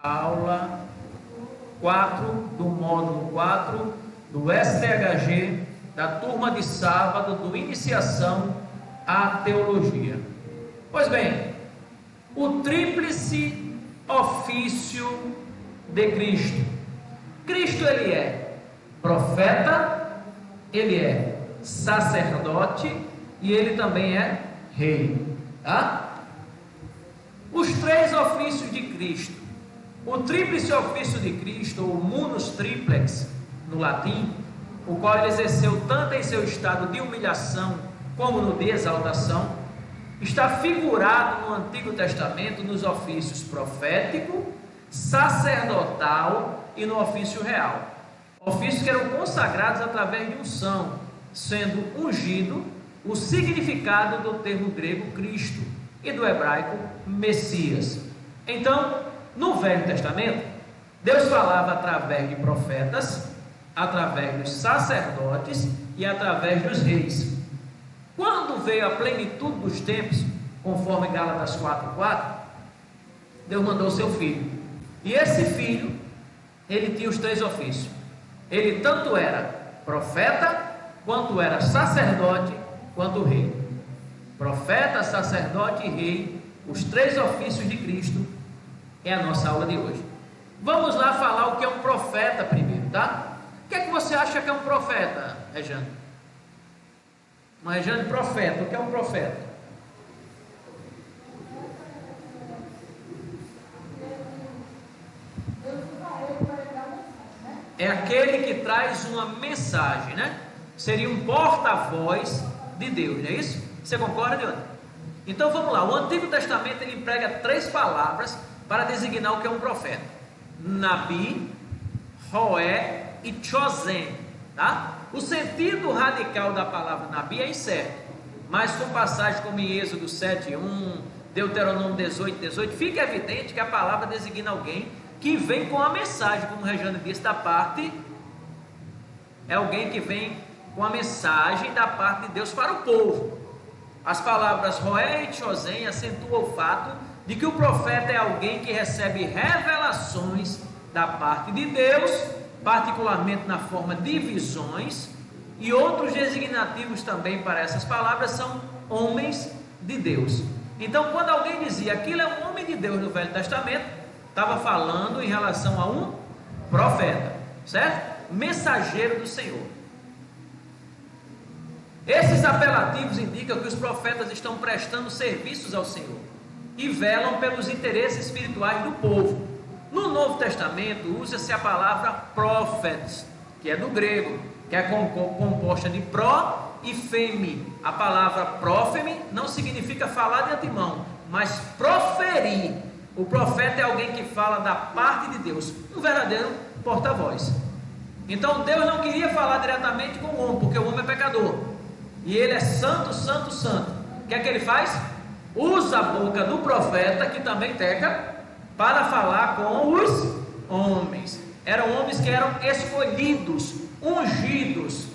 aula 4 do módulo 4 do STHG, da turma de sábado do Iniciação à Teologia. Pois bem, o tríplice ofício de Cristo. Cristo, ele é profeta, ele é sacerdote e ele também é rei, tá? Os três ofícios de Cristo. O tríplice ofício de Cristo, ou munus triplex no latim, o qual ele exerceu tanto em seu estado de humilhação como no de exaltação, está figurado no Antigo Testamento nos ofícios profético, sacerdotal e no ofício real. Ofícios que eram consagrados através de unção, sendo ungido o significado do termo grego Cristo e do hebraico Messias. Então, no Velho Testamento, Deus falava através de profetas, através dos sacerdotes e através dos reis. Quando veio a plenitude dos tempos, conforme Gálatas 4:4, Deus mandou o seu filho. E esse filho, ele tinha os três ofícios. Ele tanto era profeta, quanto era sacerdote, quanto rei. Profeta, sacerdote e rei, os três ofícios de Cristo, é a nossa aula de hoje. Vamos lá falar o que é um profeta primeiro, tá? O que é que você acha que é um profeta, Rejane? Rejane, profeta, o que é um profeta? É aquele que traz uma mensagem, né? Seria um porta-voz de Deus, não é isso? Você concorda, Leandro? Então vamos lá, o Antigo Testamento ele emprega três palavras para designar o que é um profeta: Nabi, Roé e Chosen, tá? O sentido radical da palavra Nabi é incerto, mas com passagens como em Êxodo 7:1, Deuteronômio 18:18, fica evidente que a palavra designa alguém que vem com a mensagem, como o Rejane disse, da parte, é alguém que vem com a mensagem da parte de Deus para o povo. As palavras Roé e Chosen acentuam o fato de que o profeta é alguém que recebe revelações da parte de Deus, particularmente na forma de visões, e outros designativos também para essas palavras são homens de Deus. Então, quando alguém dizia aquilo é um homem de Deus no Velho Testamento, estava falando em relação a um profeta, certo? Mensageiro do Senhor. Esses apelativos indicam que os profetas estão prestando serviços ao Senhor e velam pelos interesses espirituais do povo. No Novo Testamento usa-se a palavra prophets, que é do grego, que é composta de pró e feme. A palavra prófeme não significa falar de antemão, mas proferir. O profeta é alguém que fala da parte de Deus, um verdadeiro porta-voz. Então Deus não queria falar diretamente com o homem, porque o homem é pecador e ele é santo, santo, santo. O que é que ele faz? Usa a boca do profeta, que também peca, para falar com os homens. Eram homens que eram escolhidos, ungidos,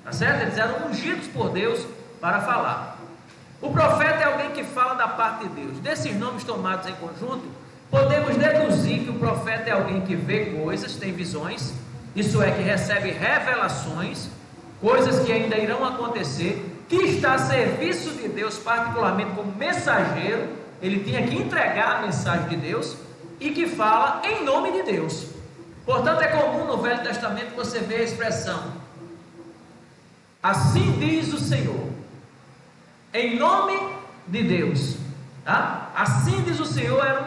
tá certo? Eles eram ungidos por Deus para falar. O profeta é alguém que fala da parte de Deus. Desses nomes tomados em conjunto, podemos deduzir que o profeta é alguém que vê coisas, tem visões, isso é, que recebe revelações, coisas que ainda irão acontecer, que está a serviço de Deus, particularmente como mensageiro. Ele tinha que entregar a mensagem de Deus e que fala em nome de Deus. Portanto, é comum no Velho Testamento você ver a expressão assim diz o Senhor, em nome de Deus, tá? Assim diz o Senhor era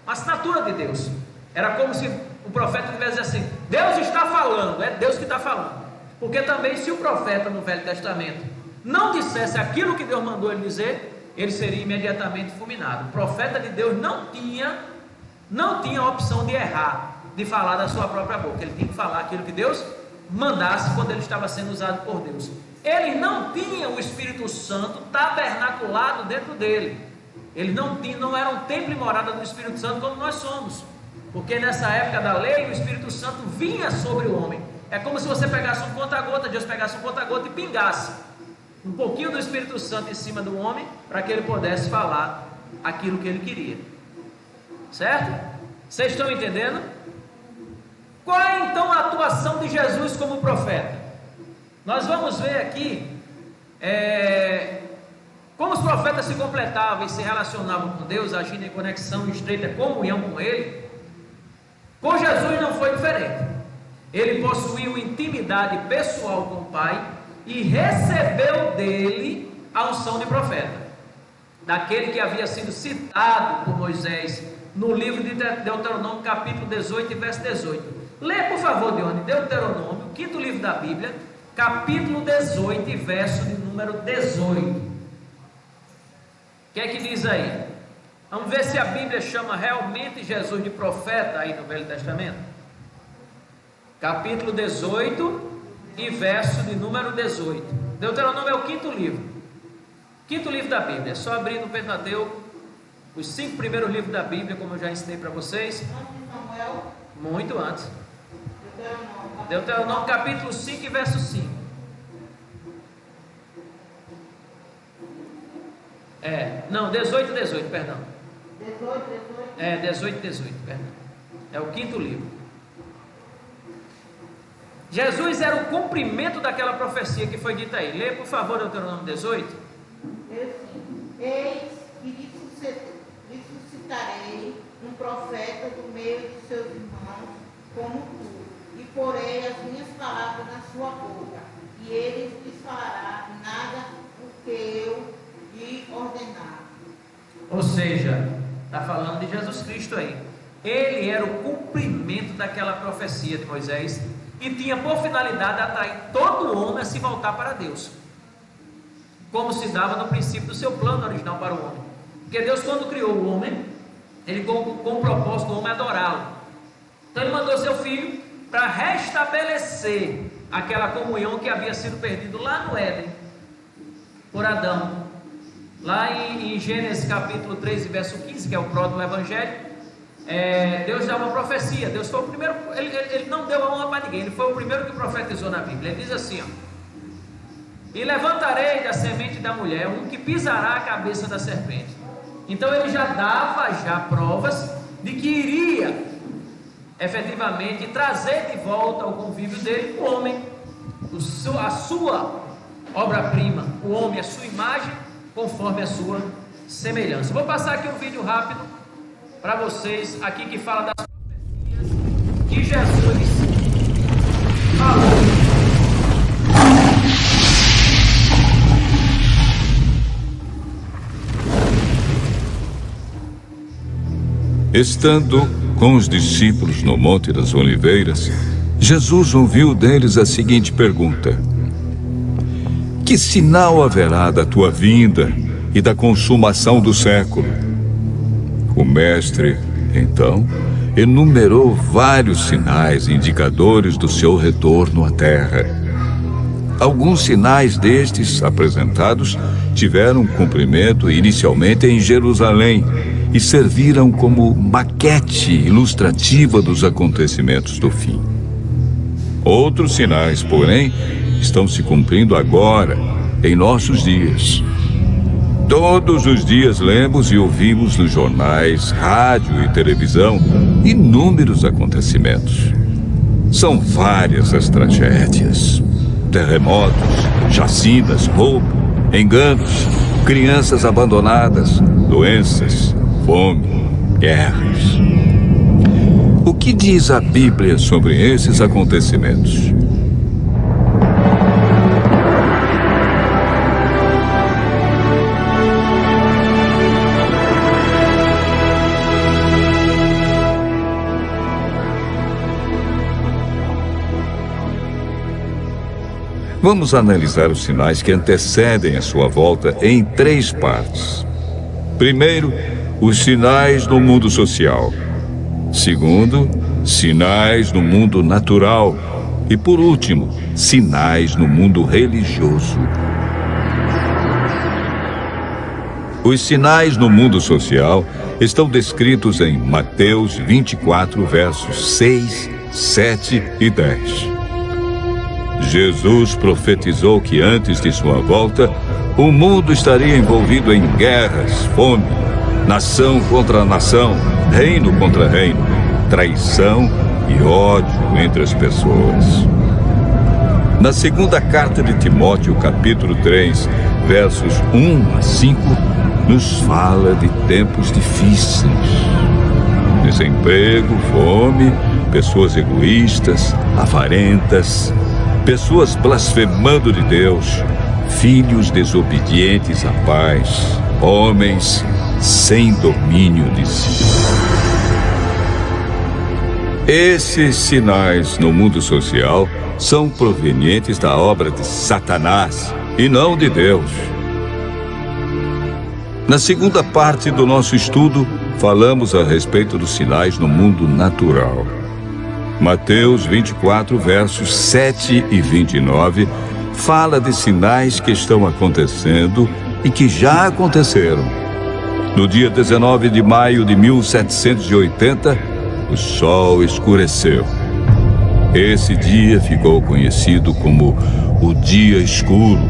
uma assinatura de Deus. Era como se o profeta tivesse assim: Deus está falando, é Deus que está falando. Porque também, se o profeta no Velho Testamento não dissesse aquilo que Deus mandou ele dizer, ele seria imediatamente fulminado. O profeta de Deus não tinha a opção de errar, de falar da sua própria boca. Ele tinha que falar aquilo que Deus mandasse quando ele estava sendo usado por Deus. Ele não tinha o Espírito Santo tabernaculado dentro dele. Ele não era um templo e morada do Espírito Santo como nós somos, porque nessa época da lei o Espírito Santo vinha sobre o homem. É como se você pegasse um conta-gota, Deus pegasse um conta-gota e pingasse um pouquinho do Espírito Santo em cima do homem, para que ele pudesse falar aquilo que ele queria, certo? Vocês estão entendendo? Qual é então a atuação de Jesus como profeta? Nós vamos ver aqui como os profetas se completavam e se relacionavam com Deus, agindo em conexão e estreita comunhão com Ele. Com Jesus não foi diferente. Ele possuiu intimidade pessoal com o Pai e recebeu dele a unção de profeta, daquele que havia sido citado por Moisés no livro de Deuteronômio, capítulo 18 e verso 18. Lê, por favor, Dione, Deuteronômio, quinto livro da Bíblia, capítulo 18 e verso de número 18. O que é que diz aí? Vamos ver se a Bíblia chama realmente Jesus de profeta aí no Velho Testamento. Capítulo 18 e verso de número 18. Deuteronômio é o quinto livro. Quinto livro da Bíblia. É só abrir no Pentateuco, os 5 primeiros livros da Bíblia, como eu já ensinei para vocês. Muito antes. Deuteronômio capítulo 5 e verso 5. 18 e 18, perdão. 18 e 18, perdão. É o quinto livro. Jesus era o cumprimento daquela profecia que foi dita aí. Lê, por favor, Deuteronômio 18. Eis que ressuscitarei um profeta do meio de seus irmãos, como tu, e porei as minhas palavras na sua boca, e ele lhes falará nada o que eu lhe ordenar. Ou seja, está falando de Jesus Cristo aí. Ele era o cumprimento daquela profecia de Moisés e tinha por finalidade atrair todo homem a se voltar para Deus, como se dava no princípio do seu plano original para o homem. Porque Deus, quando criou o homem, ele com o propósito do homem adorá-lo. Então ele mandou seu filho para restabelecer aquela comunhão que havia sido perdida lá no Éden por Adão. Lá em Gênesis capítulo 3 verso 15, que é o prólogo do Evangelho, Deus dá uma profecia. Deus foi o primeiro, ele não deu a honra para ninguém, ele foi o primeiro que profetizou na Bíblia. Ele diz assim, e levantarei da semente da mulher um que pisará a cabeça da serpente. Então ele já dava provas de que iria efetivamente trazer de volta ao convívio dele o homem, a sua obra-prima, o homem, a sua imagem, conforme a sua semelhança. Vou passar aqui um vídeo rápido para vocês aqui que fala das profecias que Jesus falou. Estando com os discípulos no Monte das Oliveiras, Jesus ouviu deles a seguinte pergunta: que sinal haverá da tua vinda e da consumação do século? O mestre, então, enumerou vários sinais indicadores do seu retorno à terra. Alguns sinais destes apresentados tiveram cumprimento inicialmente em Jerusalém e serviram como maquete ilustrativa dos acontecimentos do fim. Outros sinais, porém, estão se cumprindo agora, em nossos dias. Todos os dias lemos e ouvimos nos jornais, rádio e televisão inúmeros acontecimentos. São várias as tragédias: terremotos, chacinas, roubo, enganos, crianças abandonadas, doenças, fome, guerras. O que diz a Bíblia sobre esses acontecimentos? Vamos analisar os sinais que antecedem a sua volta em 3 partes. Primeiro, os sinais no mundo social. Segundo, sinais no mundo natural. E por último, sinais no mundo religioso. Os sinais no mundo social estão descritos em Mateus 24, versos 6, 7 e 10. Jesus profetizou que antes de sua volta, o mundo estaria envolvido em guerras, fome, nação contra nação, reino contra reino. traição e ódio entre as pessoas. Na segunda carta de Timóteo, capítulo 3, versos 1 a 5, nos fala de tempos difíceis. Desemprego, fome, pessoas egoístas, avarentas, pessoas blasfemando de Deus, filhos desobedientes a pais, homens sem domínio de si. Esses sinais no mundo social são provenientes da obra de Satanás e não de Deus. Na segunda parte do nosso estudo, falamos a respeito dos sinais no mundo natural. Mateus 24, versos 7 e 29, fala de sinais que estão acontecendo e que já aconteceram. No dia 19 de maio de 1780, o sol escureceu. Esse dia ficou conhecido como o Dia Escuro.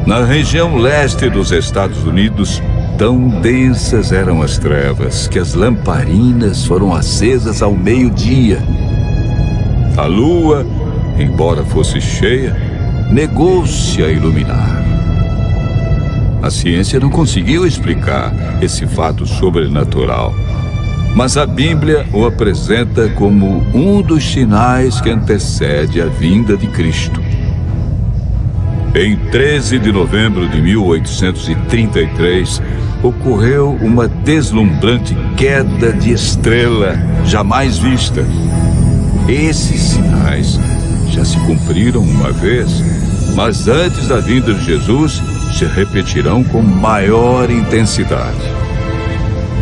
Na região leste dos Estados Unidos, tão densas eram as trevas que as lamparinas foram acesas ao meio-dia. A lua, embora fosse cheia, negou-se a iluminar. A ciência não conseguiu explicar esse fato sobrenatural, mas a Bíblia o apresenta como um dos sinais que antecede a vinda de Cristo. Em 13 de novembro de 1833, ocorreu uma deslumbrante queda de estrela jamais vista. Esses sinais já se cumpriram uma vez, mas antes da vinda de Jesus, se repetirão com maior intensidade.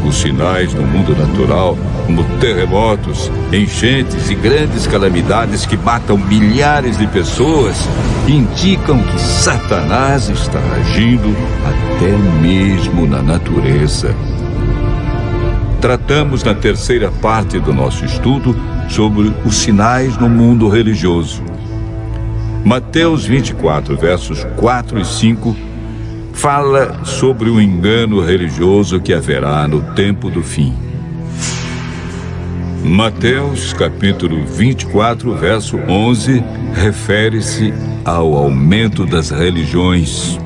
Os sinais no mundo natural, como terremotos, enchentes e grandes calamidades que matam milhares de pessoas, indicam que Satanás está agindo até mesmo na natureza. Tratamos na terceira parte do nosso estudo sobre os sinais no mundo religioso. Mateus 24, versos 4 e 5, fala sobre o engano religioso que haverá no tempo do fim. Mateus, capítulo 24, verso 11, refere-se ao aumento das religiões.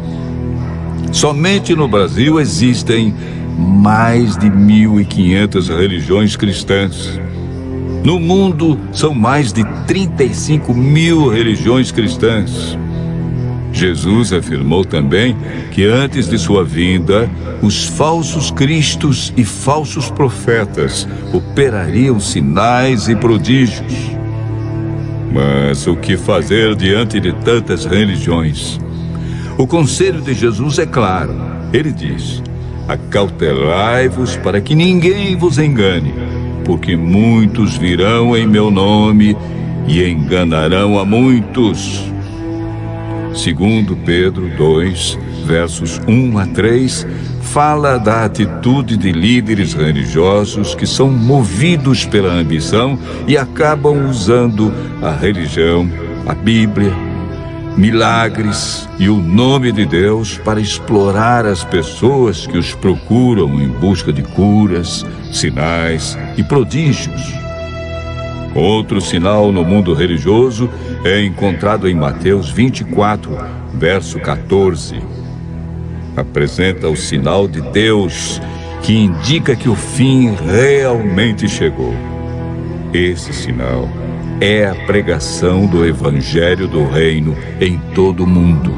Somente no Brasil existem mais de 1.500 religiões cristãs. No mundo, são mais de 35.000 religiões cristãs. Jesus afirmou também que antes de sua vinda, os falsos cristos e falsos profetas operariam sinais e prodígios. Mas o que fazer diante de tantas religiões? O conselho de Jesus é claro. Ele diz: acautelai-vos para que ninguém vos engane, porque muitos virão em meu nome e enganarão a muitos. Segundo Pedro 2, versos 1 a 3, fala da atitude de líderes religiosos que são movidos pela ambição e acabam usando a religião, a Bíblia, milagres e o nome de Deus para explorar as pessoas que os procuram em busca de curas, sinais e prodígios. Outro sinal no mundo religioso é encontrado em Mateus 24, verso 14. Apresenta o sinal de Deus, que indica que o fim realmente chegou. Esse sinal é a pregação do Evangelho do Reino em todo o mundo.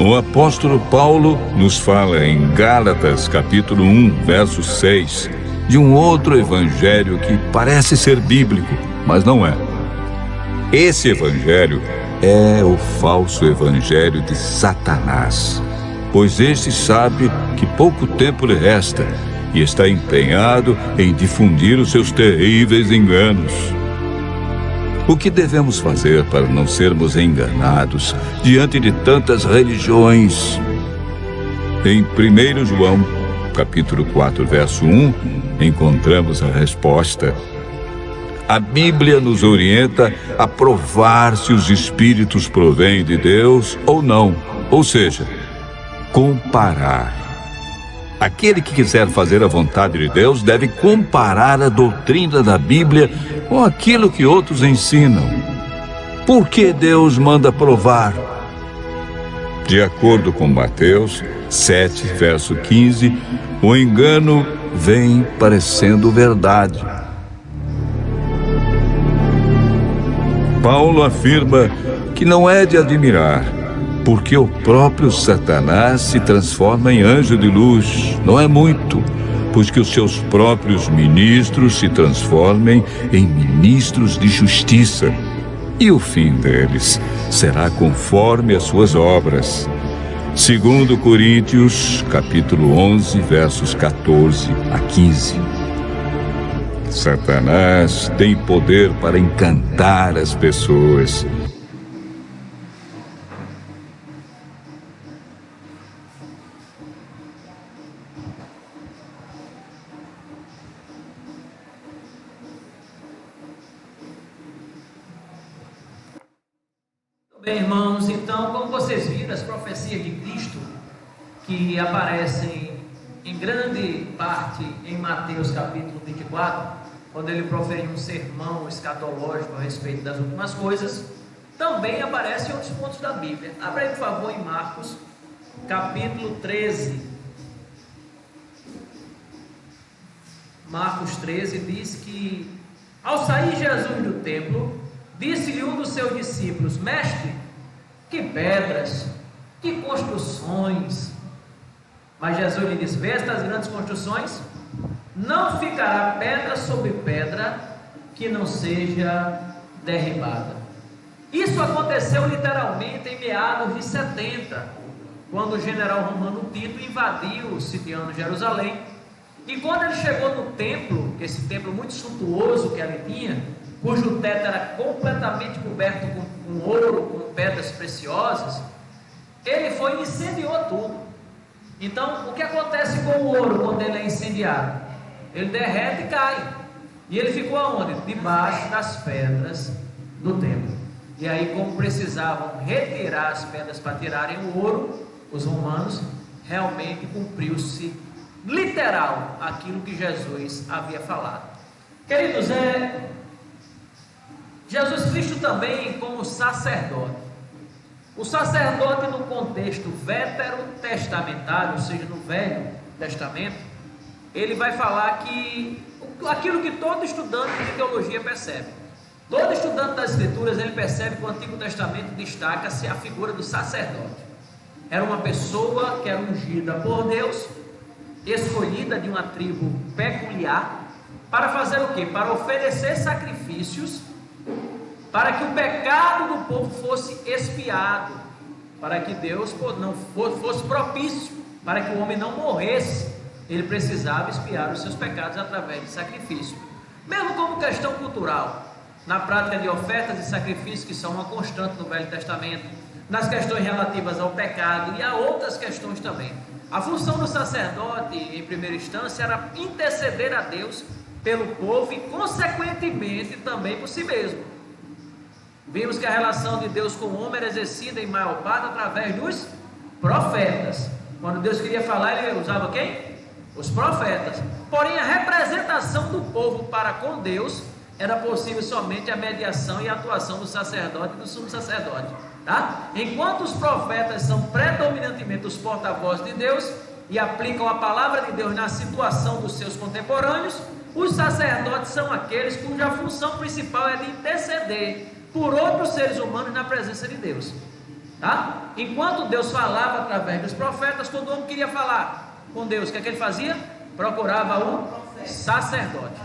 O apóstolo Paulo nos fala em Gálatas, capítulo 1, verso 6, de um outro evangelho que parece ser bíblico, mas não é. Esse evangelho é o falso evangelho de Satanás, pois este sabe que pouco tempo lhe resta e está empenhado em difundir os seus terríveis enganos. O que devemos fazer para não sermos enganados diante de tantas religiões? Em 1 João, capítulo 4, verso 1, encontramos a resposta. A Bíblia nos orienta a provar se os espíritos provêm de Deus ou não, ou seja, comparar. Aquele que quiser fazer a vontade de Deus deve comparar a doutrina da Bíblia com aquilo que outros ensinam. Por que Deus manda provar? De acordo com Mateus 7, verso 15, o engano vem parecendo verdade. Paulo afirma que não é de admirar, porque o próprio Satanás se transforma em anjo de luz. Não é muito, pois que os seus próprios ministros se transformem em ministros de justiça, e o fim deles será conforme as suas obras. 2 Coríntios, capítulo 11, versos 14 a 15. Satanás tem poder para encantar as pessoas. Bem, irmãos, então, como vocês viram, as profecias de Cristo, que aparecem em grande parte em Mateus capítulo 24, quando ele proferiu um sermão escatológico a respeito das últimas coisas, também aparecem em outros pontos da Bíblia. Abra aí, por favor, em Marcos capítulo 13. Marcos 13 diz que, ao sair Jesus do templo, disse-lhe um dos seus discípulos: Mestre, que pedras, que construções! Mas Jesus lhe disse: Vê estas grandes construções? Não ficará pedra sobre pedra que não seja derribada. Isso aconteceu literalmente em meados de 70, quando o general romano Tito invadiu, sitiando Jerusalém. E quando ele chegou no templo, esse templo muito suntuoso que ali tinha, cujo teto era completamente coberto com ouro, com pedras preciosas, ele foi e incendiou tudo. Então, o que acontece com o ouro quando ele é incendiado? Ele derrete e cai. E ele ficou aonde? Debaixo das pedras do templo. E aí, como precisavam retirar as pedras para tirarem o ouro, os romanos, realmente cumpriu-se literal aquilo que Jesus havia falado. Queridos, Jesus Cristo também como sacerdote. O sacerdote no contexto veterotestamentário, ou seja, no Velho Testamento, ele vai falar que aquilo que todo estudante de teologia percebe. Todo estudante das Escrituras, ele percebe que o Antigo Testamento destaca-se a figura do sacerdote. Era uma pessoa que era ungida por Deus, escolhida de uma tribo peculiar, para fazer o quê? Para oferecer sacrifícios, para que o pecado do povo fosse expiado, para que Deus não fosse propício, para que o homem não morresse. Ele precisava expiar os seus pecados através de sacrifício. Mesmo como questão cultural, na prática de ofertas e sacrifícios, que são uma constante no Velho Testamento, nas questões relativas ao pecado e a outras questões também. A função do sacerdote, em primeira instância, era interceder a Deus pelo povo e, consequentemente, também por si mesmo. Vimos que a relação de Deus com o homem era exercida em maior parte através dos profetas. Quando Deus queria falar, ele usava quem? Os profetas. Porém, a representação do povo para com Deus era possível somente a mediação e a atuação do sacerdote e do sumo sacerdote. Tá? Enquanto os profetas são predominantemente os porta-vozes de Deus e aplicam a palavra de Deus na situação dos seus contemporâneos, os sacerdotes são aqueles cuja função principal é de interceder por outros seres humanos na presença de Deus. Tá? Enquanto Deus falava através dos profetas, quando o homem queria falar com Deus, o que é que ele fazia? Procurava um sacerdote.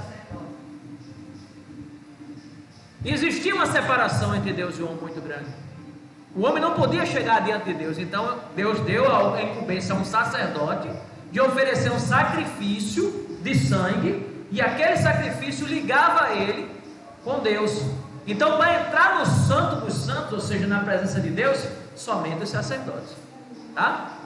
Existia uma separação entre Deus e o homem muito grande. O homem não podia chegar diante de Deus, então Deus deu a incumbência a um sacerdote de oferecer um sacrifício de sangue, e aquele sacrifício ligava ele com Deus. Então, para entrar no Santo dos Santos, ou seja, na presença de Deus, somente os sacerdotes. Tá?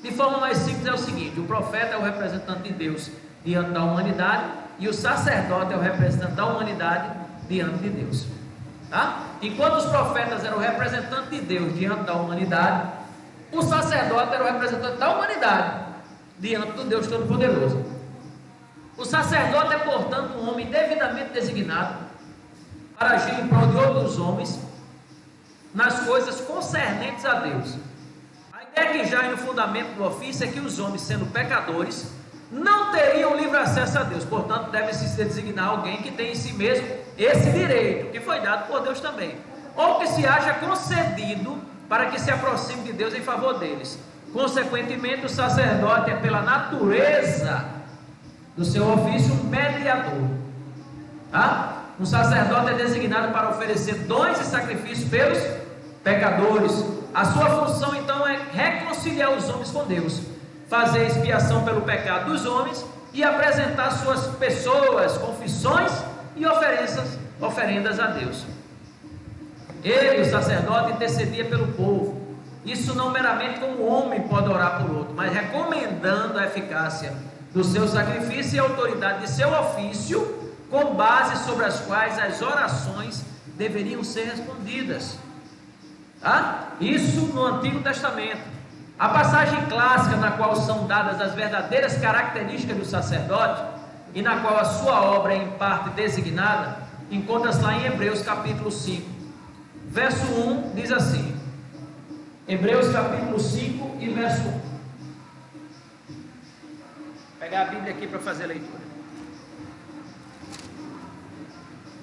De forma mais simples é o seguinte: o profeta é o representante de Deus diante da humanidade, e o sacerdote é o representante da humanidade diante de Deus. Tá? Enquanto os profetas eram o representante de Deus diante da humanidade, o sacerdote era o representante da humanidade diante do Deus Todo-Poderoso. O sacerdote é, portanto, um homem devidamente designado para agir em prol de outros homens nas coisas concernentes a Deus. A ideia que já no fundamento do ofício é que os homens, sendo pecadores, não teriam livre acesso a Deus. Portanto, deve-se designar alguém que tem em si mesmo esse direito, que foi dado por Deus também, ou que se haja concedido para que se aproxime de Deus em favor deles. Consequentemente, o sacerdote é, pela natureza do seu ofício, um mediador. Tá? Um sacerdote é designado para oferecer dons e sacrifícios pelos pecadores. A sua função, então, é reconciliar os homens com Deus, fazer expiação pelo pecado dos homens e apresentar suas pessoas, confissões e oferendas a Deus. Ele, o sacerdote, intercedia pelo povo. Isso não meramente como um homem pode orar por outro, mas recomendando a eficácia do seu sacrifício e a autoridade de seu ofício, com base sobre as quais as orações deveriam ser respondidas. Tá? Isso no Antigo Testamento. A passagem clássica na qual são dadas as verdadeiras características do sacerdote e na qual a sua obra é em parte designada, encontra-se lá em Hebreus capítulo 5. Verso 1 diz assim, Hebreus capítulo 5 e verso 1. Vou pegar a Bíblia aqui para fazer a leitura.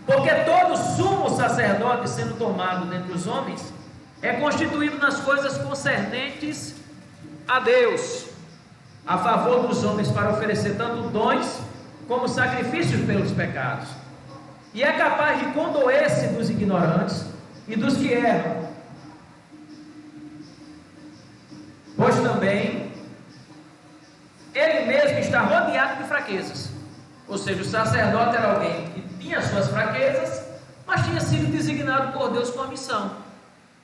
Porque todo sumo sacerdote, sendo tomado dentre os homens, é constituído nas coisas concernentes a Deus, a favor dos homens, para oferecer tanto dons como sacrifícios pelos pecados, e é capaz de condoer-se dos ignorantes e dos que erram, pois também ele mesmo está rodeado de fraquezas. Ou seja, o sacerdote era alguém que tinha suas fraquezas, mas tinha sido designado por Deus com a missão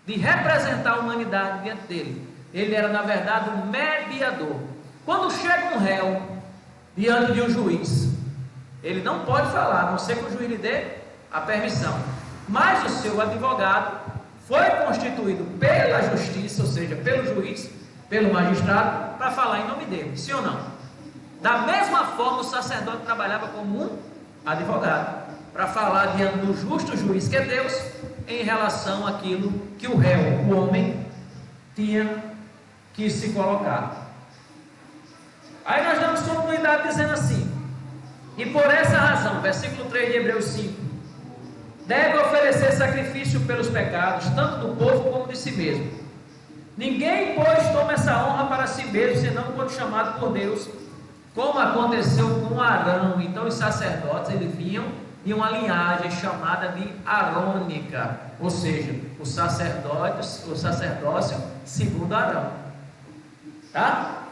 de representar a humanidade diante dele. Ele era, na verdade, um mediador. Quando chega um réu diante de um juiz, ele não pode falar, a não ser que o juiz lhe dê a permissão. Mas o seu advogado foi constituído pela justiça, ou seja, pelo juiz, pelo magistrado, para falar em nome dele, sim ou não? Da mesma forma, o sacerdote trabalhava como um advogado, para falar diante do justo juiz que é Deus, em relação àquilo que o réu, o homem, tinha que se colocar. Aí nós damos continuidade dizendo assim, e por essa razão, versículo 3 de Hebreus 5, deve oferecer sacrifício pelos pecados, tanto do povo como de si mesmo. Ninguém, pois, toma essa honra para si mesmo, senão quando chamado por Deus, como aconteceu com Arão. Então os sacerdotes, eles vinham de uma linhagem chamada de arônica, ou seja, o sacerdócio segundo Arão. Tá?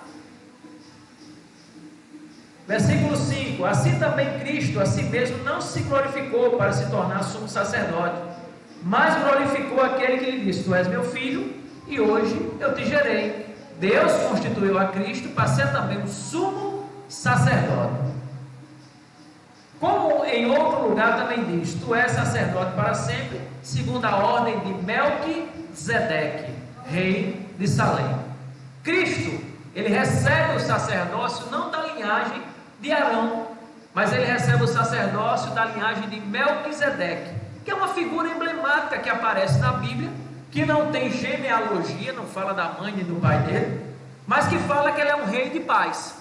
Versículo 5, assim também Cristo a si mesmo não se glorificou para se tornar sumo sacerdote, mas glorificou aquele que lhe disse, tu és meu filho, e hoje eu te gerei. Deus constituiu a Cristo para ser também o sumo sacerdote. Como em outro lugar também diz, tu és sacerdote para sempre, segundo a ordem de Melquisedeque, rei de Salém. Cristo, ele recebe o sacerdócio não da linhagem de Arão, mas ele recebe o sacerdócio da linhagem de Melquisedeque, que é uma figura emblemática que aparece na Bíblia, que não tem genealogia, não fala da mãe e do pai dele, mas que fala que ele é um rei de paz.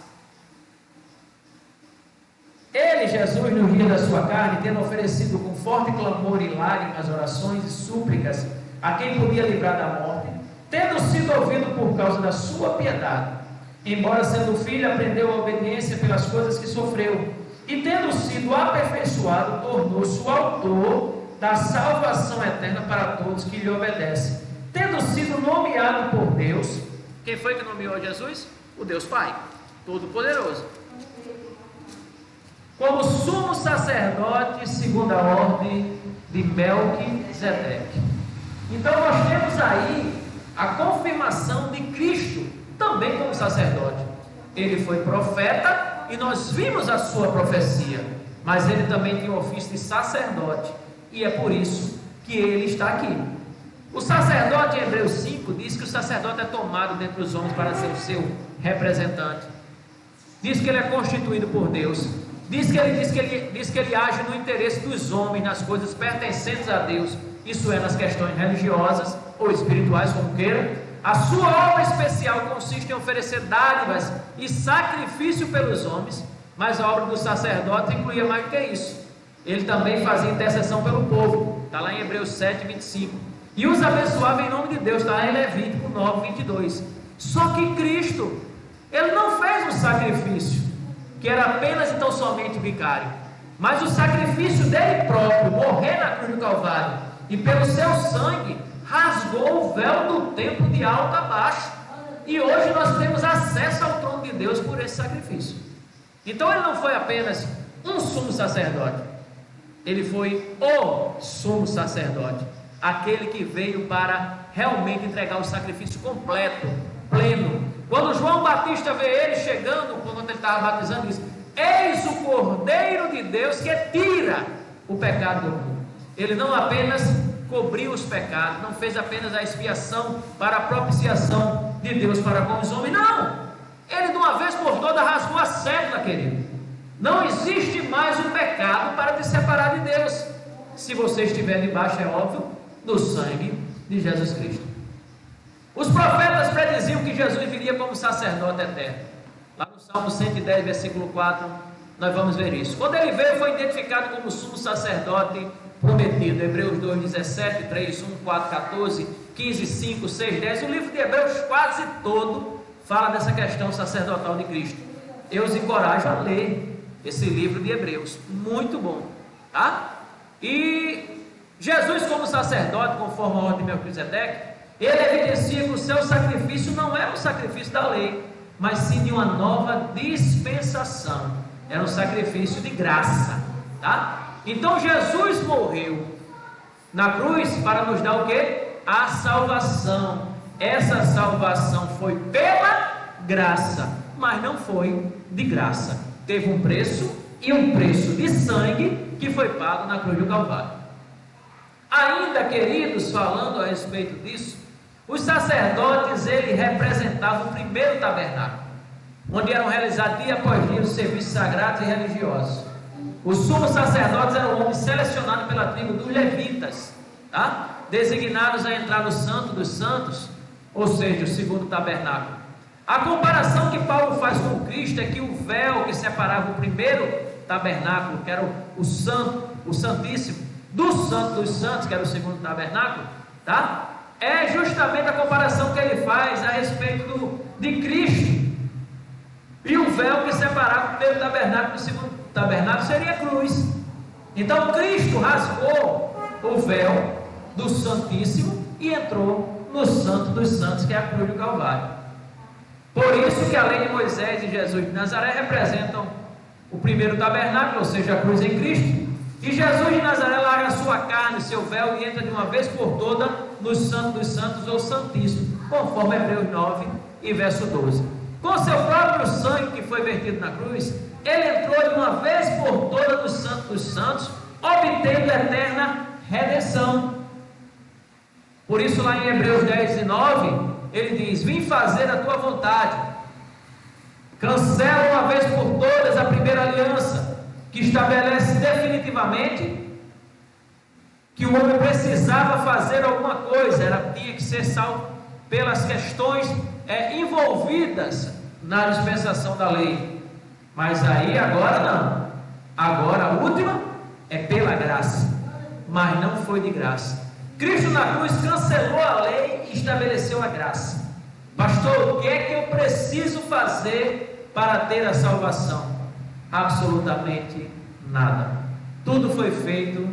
Ele, Jesus, no dia da sua carne, tendo oferecido com forte clamor e lágrimas, orações e súplicas a quem podia livrar da morte, tendo sido ouvido por causa da sua piedade, embora sendo filho, aprendeu a obediência pelas coisas que sofreu, e tendo sido aperfeiçoado, tornou-se o autor da salvação eterna para todos que lhe obedecem, tendo sido nomeado por Deus. Quem foi que nomeou Jesus? O Deus Pai, Todo-Poderoso, como sumo sacerdote segundo a ordem de Melquisedeque. Então nós temos aí a confirmação de Cristo também como sacerdote. Ele foi profeta e nós vimos a sua profecia, mas ele também tinha o ofício de sacerdote, e é por isso que ele está aqui. O sacerdote, em Hebreus 5, diz que o sacerdote é tomado dentre os homens para ser o seu representante. diz que ele é constituído por Deus, diz que ele age no interesse dos homens, nas coisas pertencentes a Deus, isso é, nas questões religiosas ou espirituais, como queira. A sua obra especial consiste em oferecer dádivas e sacrifício pelos homens, mas a obra do sacerdote incluía mais do que isso. Ele também fazia intercessão pelo povo, está lá em Hebreus 7, 25. E os abençoava em nome de Deus, está lá em Levítico 9, 22. Só que Cristo, ele não fez um sacrifício, que era apenas então somente vicário, mas o sacrifício dele próprio, morrer na cruz do Calvário, e pelo seu sangue, rasgou o véu do templo de alto a baixo. E hoje nós temos acesso ao trono de Deus por esse sacrifício. Então ele não foi apenas um sumo sacerdote, ele foi o sumo sacerdote, aquele que veio para realmente entregar o sacrifício completo, pleno. Quando João Batista vê ele chegando, quando ele estava batizando, diz: eis o Cordeiro de Deus que tira o pecado do mundo. Ele não apenas cobriu os pecados, não fez apenas a expiação para a propiciação de Deus para com os homens, não, ele de uma vez por todas rasgou a cédula, querido. Não existe mais um pecado para te separar de Deus, se você estiver debaixo, é óbvio, do sangue de Jesus Cristo. Os profetas prediziam que Jesus viria como sacerdote eterno. Lá no Salmo 110, versículo 4, nós vamos ver isso. Quando ele veio, foi identificado como sumo sacerdote prometido. Hebreus 2, 17, 3, 1, 4, 14, 15, 5, 6, 10. O livro de Hebreus quase todo fala dessa questão sacerdotal de Cristo. Eu os encorajo a ler esse livro de Hebreus, muito bom, tá? E Jesus como sacerdote, conforme a ordem de Melquisedeque, ele evidencia que o seu sacrifício não era um sacrifício da lei, mas sim de uma nova dispensação. Era um sacrifício de graça, tá? Então Jesus morreu na cruz para nos dar o quê? A salvação. Essa salvação foi pela graça, mas não foi de graça. Teve um preço, e um preço de sangue que foi pago na cruz do Calvário. Ainda, queridos, falando a respeito disso, os sacerdotes, eles representavam o primeiro tabernáculo, onde eram realizados dia após dia os serviços sagrados e religiosos. Os sumos sacerdotes eram homens selecionados pela tribo dos levitas, tá? Designados a entrar no Santo dos Santos, ou seja, o segundo tabernáculo. A comparação que Paulo faz com Cristo é que o véu que separava o primeiro tabernáculo, que era o santo, o santíssimo, do Santo dos Santos, que era o segundo tabernáculo, tá? É justamente a comparação que ele faz a respeito de Cristo. E o véu que separava o primeiro tabernáculo do segundo tabernáculo seria a cruz. Então Cristo rasgou o véu do Santíssimo e entrou no Santo dos Santos, que é a cruz do Calvário. Por isso que a lei de Moisés e Jesus de Nazaré representam o primeiro tabernáculo, ou seja, a cruz em Cristo. E Jesus de Nazaré larga a sua carne, seu véu, e entra de uma vez por toda no Santo dos Santos, ou Santíssimo, conforme Hebreus 9 e verso 12. Com seu próprio sangue que foi vertido na cruz, ele entrou de uma vez por toda no Santo dos Santos, obtendo eterna redenção. Por isso, lá em Hebreus 10 e 9, ele diz: vim fazer a tua vontade. Cancela uma vez por todas a primeira aliança, que estabelece definitivamente que o homem precisava fazer alguma coisa, tinha que ser salvo pelas questões envolvidas na dispensação da lei. Mas aí agora não. Agora a última é pela graça, mas não foi de graça. Cristo na cruz cancelou a lei e estabeleceu a graça. Pastor, o que é que eu preciso fazer para ter a salvação? Absolutamente nada. Tudo foi feito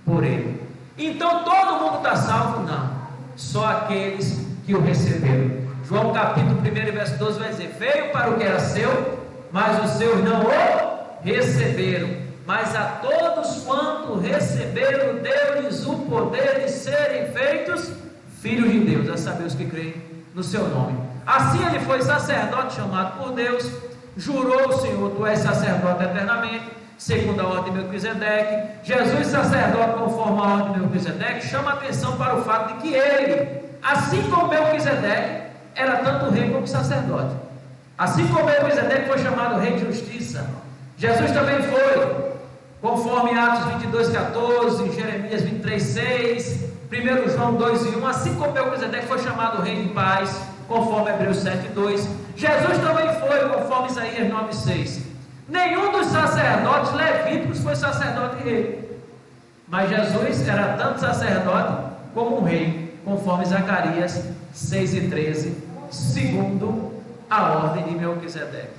por Ele. Então todo mundo está salvo? Não. Só aqueles que o receberam. João capítulo 1, verso 12 vai dizer: veio para o que era seu, mas os seus não o receberam. Mas a todos quanto receberam, deu-lhes o poder de serem feitos filhos de Deus, a saber, os que creem no seu nome. Assim ele foi sacerdote chamado por Deus, jurou o Senhor: tu és sacerdote eternamente, segundo a ordem de Melquisedeque. Jesus, sacerdote conforme a ordem de Melquisedeque, chama a atenção para o fato de que ele, assim como Melquisedeque, era tanto rei como sacerdote. Assim como Melquisedeque foi chamado rei de justiça, Jesus também foi, conforme Atos 22:14, Jeremias 23:6, 1 João 2:1, assim como Melquisedeque foi chamado rei de paz, conforme Hebreus 7:2, Jesus também foi, conforme Isaías 9:6. Nenhum dos sacerdotes levíticos foi sacerdote e rei, mas Jesus era tanto sacerdote como um rei, conforme Zacarias 6:13, segundo a ordem de Melquisedeque.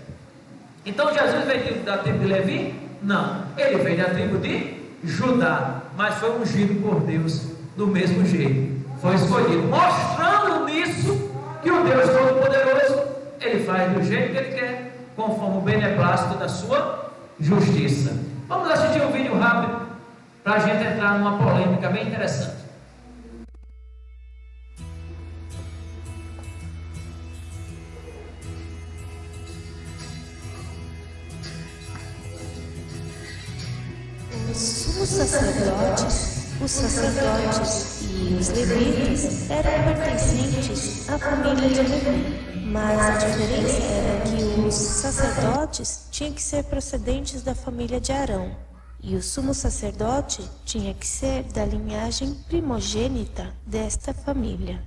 Então Jesus veio da tribo de Levi? Não, ele veio da tribo de Judá, mas foi ungido por Deus do mesmo jeito, foi escolhido, mostrando nisso que o Deus Todo-Poderoso, ele faz do jeito que ele quer, conforme o beneplácito da sua justiça. Vamos assistir um vídeo rápido para a gente entrar numa polêmica bem interessante. Os sacerdotes e os levitas eram pertencentes à família de Levi, mas a diferença era que os sacerdotes tinham que ser procedentes da família de Arão, e o sumo sacerdote tinha que ser da linhagem primogênita desta família.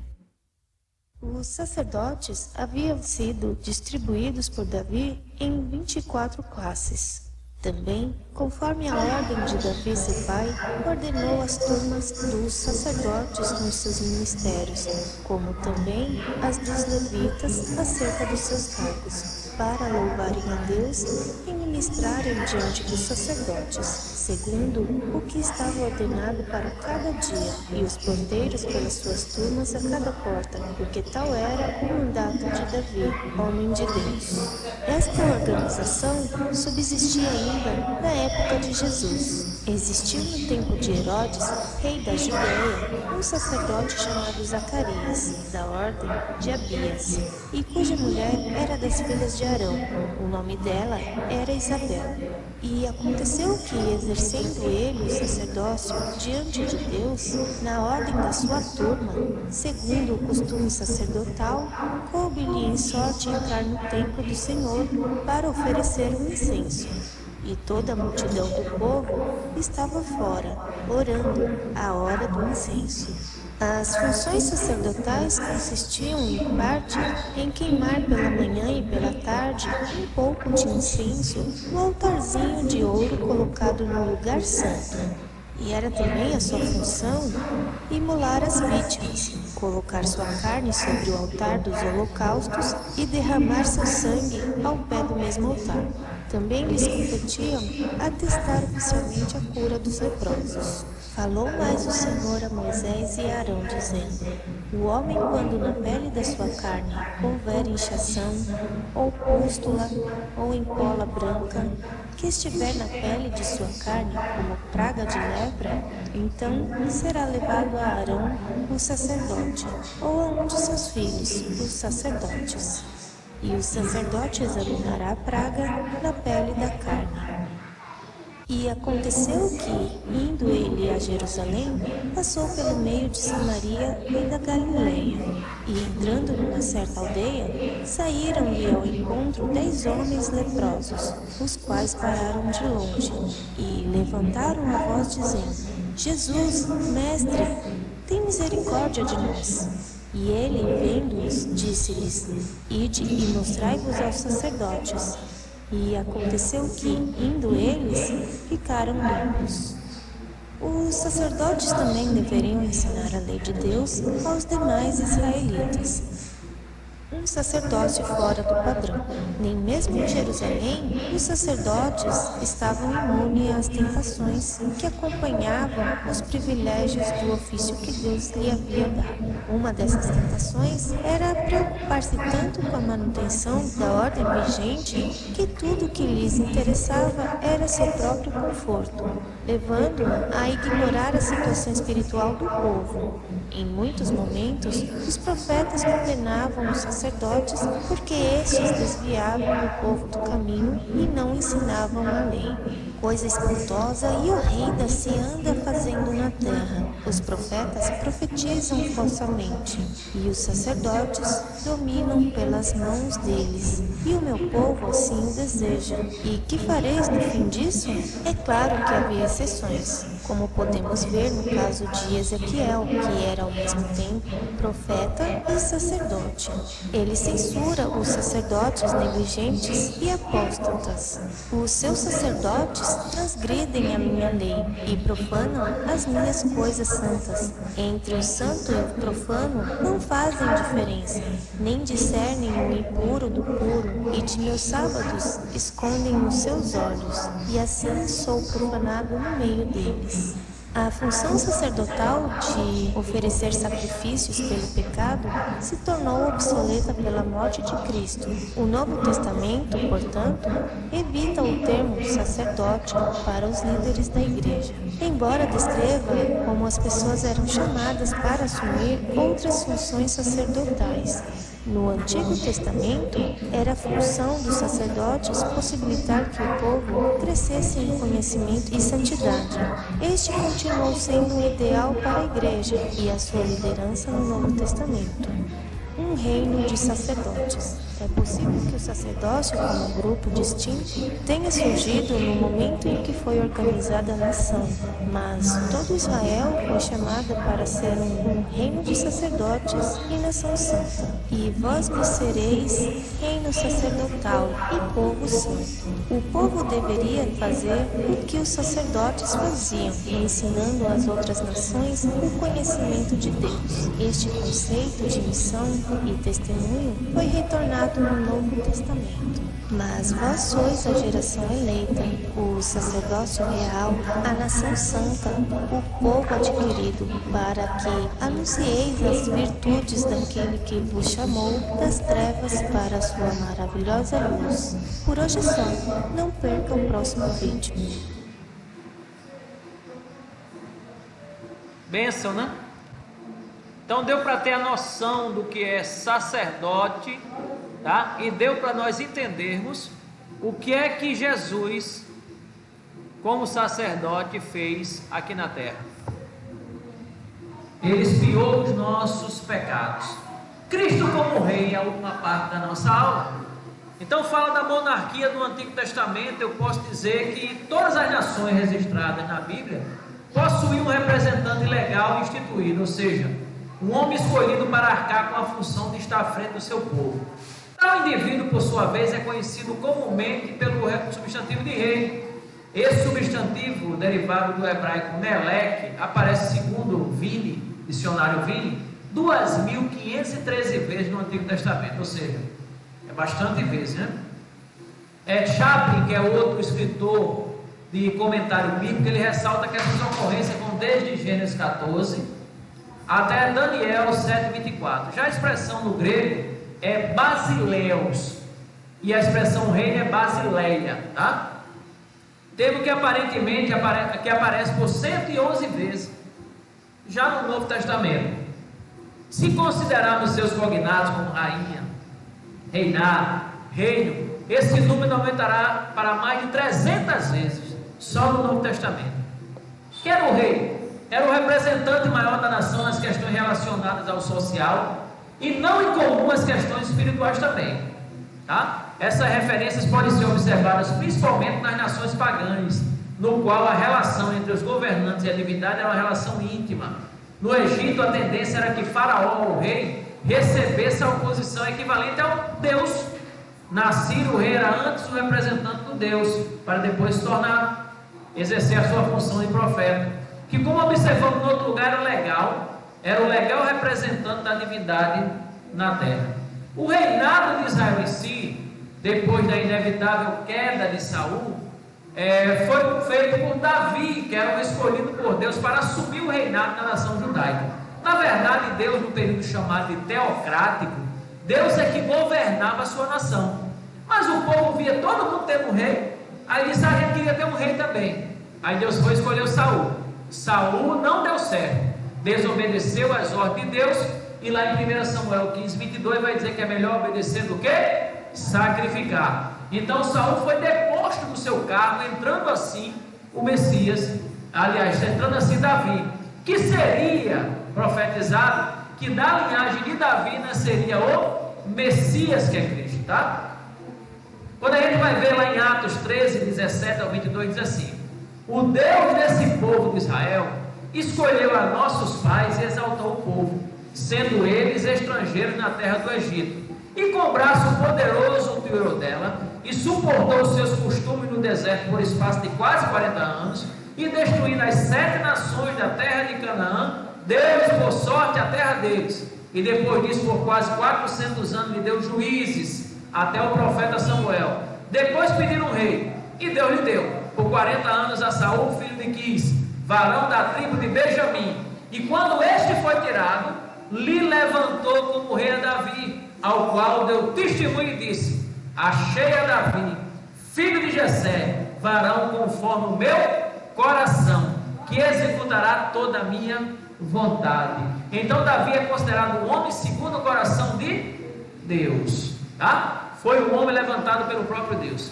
Os sacerdotes haviam sido distribuídos por Davi em 24 classes. Também, conforme a ordem de Davi, seu pai, ordenou as turmas dos sacerdotes nos seus ministérios, como também as dos levitas acerca dos seus cargos, para louvarem a Deus e ministrarem diante dos sacerdotes, segundo o que estava ordenado para cada dia, e os porteiros pelas suas turmas a cada porta, porque tal era o mandato de Davi, homem de Deus. Esta organização subsistia ainda na época de Jesus. Existiu no tempo de Herodes, rei da Judeia, um sacerdote chamado Zacarias, da ordem de Abias, e cuja mulher era das filhas de Arão. O nome dela era Isabel. E aconteceu que, exercendo ele o sacerdócio diante de Deus, na ordem da sua turma, segundo o costume sacerdotal, coube-lhe em sorte entrar no templo do Senhor para oferecer um incenso. E toda a multidão do povo estava fora, orando à hora do incenso. As funções sacerdotais consistiam, em parte, em queimar pela manhã e pela tarde um pouco de incenso no altarzinho de ouro colocado no lugar santo. E era também a sua função imolar as vítimas, colocar sua carne sobre o altar dos holocaustos e derramar seu sangue ao pé do mesmo altar. Também lhes competiam atestar oficialmente a cura dos leprosos. Falou mais o Senhor a Moisés e a Arão, dizendo: O homem, quando na pele da sua carne houver inchação, ou pústula, ou empola branca, que estiver na pele de sua carne como praga de lepra, então será levado a Arão, o sacerdote, ou a um de seus filhos, os sacerdotes. E o sacerdote examinará a praga na pele da carne. E aconteceu que, indo ele a Jerusalém, passou pelo meio de Samaria e da Galileia. E entrando numa certa aldeia, saíram-lhe ao encontro 10 homens leprosos, os quais pararam de longe, e levantaram a voz dizendo: Jesus, mestre, tem misericórdia de nós. E ele, vendo-os, disse-lhes: Ide e mostrai-vos aos sacerdotes. E aconteceu que, indo eles, ficaram limpos. Os sacerdotes também deveriam ensinar a lei de Deus aos demais israelitas. Um sacerdócio fora do padrão. Nem mesmo em Jerusalém, os sacerdotes estavam imunes às tentações que acompanhavam os privilégios do ofício que Deus lhe havia dado. Uma dessas tentações era preocupar-se tanto com a manutenção da ordem vigente que tudo o que lhes interessava era seu próprio conforto, levando a ignorar a situação espiritual do povo. Em muitos momentos, os profetas condenavam os sacerdotes porque estes desviavam o povo do caminho e não ensinavam a lei. Coisa espantosa e horrenda se anda fazendo na terra. Os profetas profetizam falsamente, e os sacerdotes dominam pelas mãos deles. E o meu povo assim o deseja. E que fareis no fim disso? É claro que havia exceções, como podemos ver no caso de Ezequiel, que era ao mesmo tempo profeta e sacerdote. Ele censura os sacerdotes negligentes e apóstatas. Os seus sacerdotes transgridem a minha lei e profanam as minhas coisas santas. Entre o santo e o profano não fazem diferença, nem discernem o impuro do puro, e de meus sábados escondem os seus olhos, e assim sou profanado no meio deles. A função sacerdotal de oferecer sacrifícios pelo pecado se tornou obsoleta pela morte de Cristo. O Novo Testamento, portanto, evita o termo sacerdote para os líderes da igreja, embora descreva como as pessoas eram chamadas para assumir outras funções sacerdotais. No Antigo Testamento, era a função dos sacerdotes possibilitar que o povo crescesse em conhecimento e santidade. Este continuou sendo um ideal para a igreja e a sua liderança no Novo Testamento. Um reino de sacerdotes. É possível que o sacerdócio, como grupo distinto, tenha surgido no momento em que foi organizada a nação, mas todo Israel foi chamado para ser um reino de sacerdotes e nação santa. E vós me sereis reino sacerdotal e povo santo. O povo deveria fazer o que os sacerdotes faziam, ensinando às outras nações o conhecimento de Deus. Este conceito de missão e testemunho foi retornado no Novo Testamento. Mas vós sois a geração eleita, o sacerdócio real, a nação santa, o povo adquirido, para que anuncieis as virtudes daquele que vos chamou das trevas para a sua maravilhosa luz. Por hoje é só. Não perca o próximo vídeo. Bênção, né? Então deu para ter a noção do que é sacerdote, tá? E deu para nós entendermos o que é que Jesus, como sacerdote, fez aqui na terra. Ele expiou os nossos pecados. Cristo como rei é a última parte da nossa aula. Então fala da monarquia do Antigo Testamento. Eu posso dizer que todas as nações registradas na Bíblia possuíam um representante legal instituído, ou seja, um homem escolhido para arcar com a função de estar à frente do seu povo. Tal indivíduo, por sua vez, é conhecido comumente pelo substantivo de rei. Esse substantivo, derivado do hebraico Melec, aparece segundo Vini, dicionário Vini, 2.513 vezes no Antigo Testamento, ou seja, é bastante vezes, né? Chaplin, que é outro escritor de comentário bíblico, ele ressalta que essas ocorrências vão desde Gênesis 14 até Daniel 7:24. Já a expressão no grego é basileus e a expressão reino é basileia, tá? Termo que aparentemente aparece por 111 vezes já no Novo Testamento. Se considerarmos seus cognatos como rainha, reinar, reino, esse número aumentará para mais de 300 vezes só no Novo Testamento. Quem era o rei? Era o representante maior da nação nas questões relacionadas ao social e não incomum as questões espirituais também, tá? Essas referências podem ser observadas principalmente nas nações pagãs, no qual a relação entre os governantes e a divindade era uma relação íntima. No Egito, a tendência era que Faraó, o rei, recebesse a oposição equivalente ao Deus. Na Síria, o rei era antes o representante do Deus, para depois se tornar, exercer a sua função de profeta, que, como observamos no outro lugar, era o legal representante da divindade na terra. O reinado de Israel em si, depois da inevitável queda de Saul, foi feito por Davi, que era o escolhido por Deus para assumir o reinado da nação judaica. Na verdade, Deus, no período chamado de teocrático, Deus é que governava a sua nação, mas o povo via todo mundo tendo um rei, aí disse: a gente queria ter um rei também. Aí Deus foi e escolheu Saul. Saul não deu certo, desobedeceu às ordens de Deus, e lá em 1 Samuel 15:22 vai dizer que é melhor obedecer do que sacrificar. Então Saul foi deposto do seu cargo, entrando assim o Messias, aliás, entrando assim Davi, que seria profetizado que da linhagem de Davi nasceria o Messias, que é Cristo, tá? Quando a gente vai ver lá em Atos 13, 17 ao 22, diz assim: o Deus desse povo de Israel escolheu a nossos pais e exaltou o povo, sendo eles estrangeiros na terra do Egito, e com braço poderoso o tirou dela, e suportou os seus costumes no deserto por espaço de quase 40 anos, e destruindo as 7 nações da terra de Canaã, deu-lhes por sorte a terra deles, e depois disso por quase 400 anos lhe deu juízes, até o profeta Samuel. Depois pediram um rei, e Deus lhe deu por 40 anos a Saul, filho de Quis, varão da tribo de Benjamim, e quando este foi tirado, lhe levantou como rei a Davi, ao qual deu testemunho e disse: achei a Davi, filho de Jessé, varão conforme o meu coração, que executará toda a minha vontade. Então Davi é considerado um homem segundo o coração de Deus, tá? Foi um homem levantado pelo próprio Deus.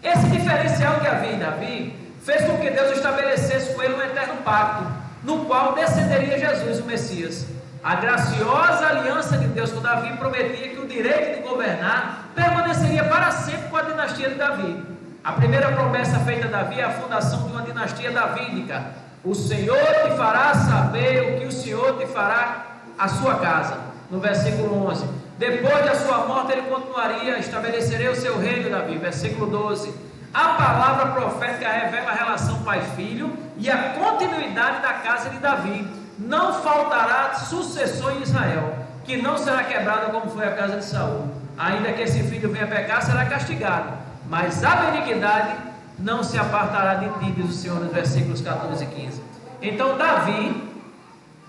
Esse diferencial que havia em Davi fez com que Deus estabelecesse com ele um eterno pacto, no qual descenderia Jesus, o Messias. A graciosa aliança de Deus com Davi prometia que o direito de governar permaneceria para sempre com a dinastia de Davi. A primeira promessa feita a Davi é a fundação de uma dinastia davídica. O Senhor te fará saber o que o Senhor te fará a sua casa. No versículo 11. Depois da sua morte ele continuaria, estabeleceria o seu reino, Davi. Versículo 12. A palavra profética revela a relação pai-filho e a continuidade da casa de Davi. Não faltará sucessor em Israel, que não será quebrada como foi a casa de Saul. Ainda que esse filho venha pecar, será castigado, mas a benignidade não se apartará de ti, diz o Senhor nos versículos 14 e 15. Então Davi,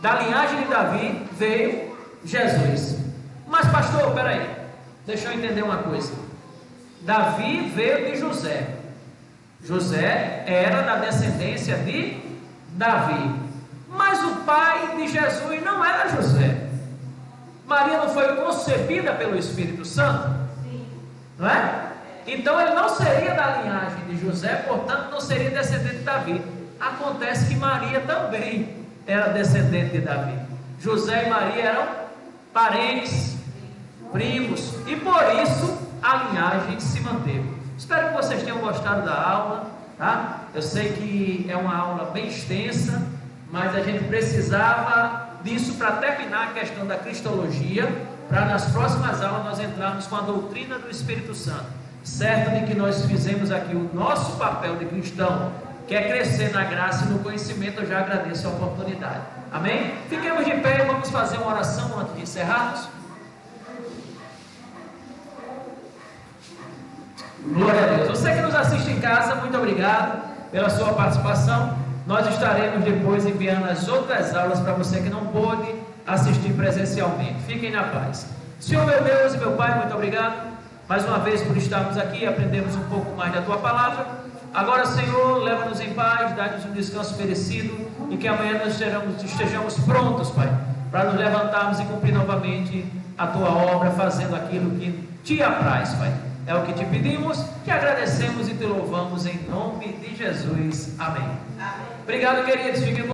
da linhagem de Davi, veio Jesus. Mas pastor, peraí, deixa eu entender uma coisa. Davi veio de José. José era da descendência de Davi. Mas o pai de Jesus não era José. Maria não foi concebida pelo Espírito Santo? Sim. Não é? Então ele não seria da linhagem de José, portanto não seria descendente de Davi. Acontece que Maria também era descendente de Davi. José e Maria eram parentes, primos, e por isso a linhagem se manteve. Espero que vocês tenham gostado da aula, tá? Eu sei que é uma aula bem extensa, mas a gente precisava disso para terminar a questão da cristologia, para nas próximas aulas nós entrarmos com a doutrina do Espírito Santo, certo de que nós fizemos aqui o nosso papel de cristão, que é crescer na graça e no conhecimento. Eu já agradeço a oportunidade, amém? Fiquemos de pé e vamos fazer uma oração antes de encerrarmos. Glória a Deus. Você que nos assiste em casa, muito obrigado pela sua participação. Nós estaremos depois enviando as outras aulas para você que não pôde assistir presencialmente. Fiquem na paz. Senhor meu Deus e meu Pai, muito obrigado mais uma vez por estarmos aqui, aprendemos um pouco mais da Tua Palavra. Agora, Senhor, leva-nos em paz, dá-nos um descanso merecido e que amanhã nós estejamos prontos, Pai, para nos levantarmos e cumprir novamente a Tua obra, fazendo aquilo que Te apraz, Pai. É o que Te pedimos, Te agradecemos e Te louvamos em nome de Jesus. Amém. Amém. Obrigado, queridos. Fiquem